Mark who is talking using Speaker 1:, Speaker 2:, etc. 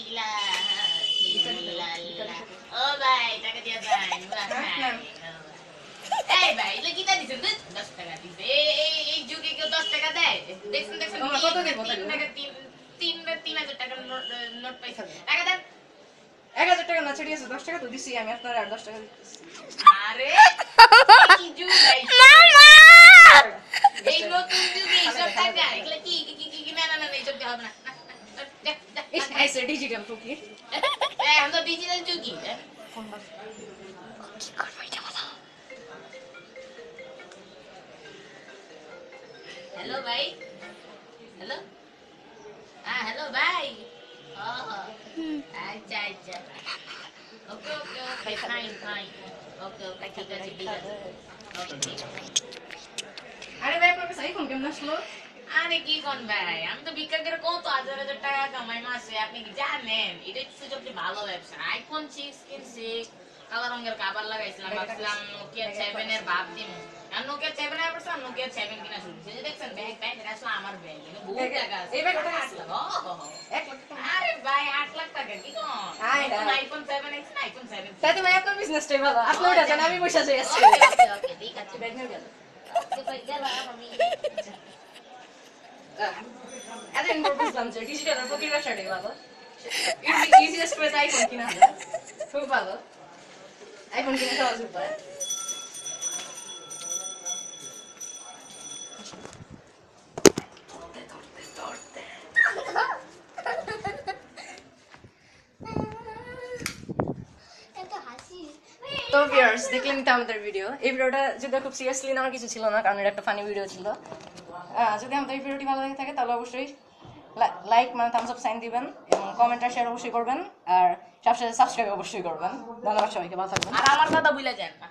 Speaker 1: ইলা ও ভাই টাকা দিয়া যাই এই ভাই এগুলো কি তা দিছেন 10 টাকা দিছে এই যুগে কেউ 10 টাকা দেয় দেখছেন
Speaker 2: কত দেব
Speaker 1: 3 টাকা 3000 টাকা নোট পাইছেন টাকা দেন
Speaker 2: 1000 টাকা না ছেড়ে আছে 10 টাকা তো দিছি আমি আপনার আর 10 টাকা দিতেছি
Speaker 1: আরে কি যুগ মামা এই নতুন যুগে এইসব টাকা এগুলো কি না এইসব দেওয়া হবে না
Speaker 2: ऐसे डिजिटल फुकी
Speaker 1: हम तो डिजिटल चुकी है हेलो भाई हेलो हाँ हेलो भाई अच्छा अच्छा okay okay okay fine fine okay okay ठीक है ठीक है
Speaker 2: अरे भाई आपके सही फोन केमन আসলো
Speaker 1: আরে কি কোন ভাই আমি তো ভিক্ষা করে কত হাজার হাজার টাকা কামাই মাসে আপনি কি জানেন এটা হচ্ছে সবচেয়ে ভালো ব্যবসা আইফোন 6 কিনছি কালো রঙের কভার লাগাইছিলাম ভাবছিলাম নোকিয়া 7 এর ভাব দিমু আর নোকিয়া 7 এর পাশে নোকিয়া 7 কিনা শুরু যে দেখছেন ব্যাগ ব্যাগ এটা আসলে আমার ব্যাগ এটা বহুত টাকা আছে
Speaker 2: এই ব্যাগ কত আছে
Speaker 1: 1 লাখ টাকা আরে ভাই 8 লাখ টাকা কি কোন আইফোন 7 এক্স আইফোন 7
Speaker 2: তাই তো ভাই আপনার বিজনেসটাই ভালো আপনি ওটা জানেন আমি বসে যাই আছি
Speaker 1: ওকে ওকে ঠিক আছে
Speaker 2: ব্যাগ নিয়ে গেল
Speaker 1: ওকে ভাই গেল আমি
Speaker 2: এতদিন পর বুঝলাম যে ডিজিটাল আর ফকির ব্যবসাটাই ভালো ইজিয়েস্ট ওয়ে আইফোন কিনা খুব ভালো আইফোন কিনা সহজ উপায় তো ভিউয়ার্স দেখলেন তো আমাদের ভিডিও এই ভিডিওটা যদি খুব সিরিয়াসলি নেওয়ার কিছু ছিল না কারণ এটা একটা ফানি ভিডিও ছিল যদি আমাদের এই ভিডিওটি ভালো লাগে থাকে তাহলে অবশ্যই লাইক মানে থামস আপ সাইন দিবেন এবং কমেন্ট আর শেয়ার অবশ্যই করবেন আর সবশেষে সাবস্ক্রাইব অবশ্যই করবেন ধন্যবাদ সবাইকে ভালো থাকবেন
Speaker 1: আর আমার কথা ভুলে যান না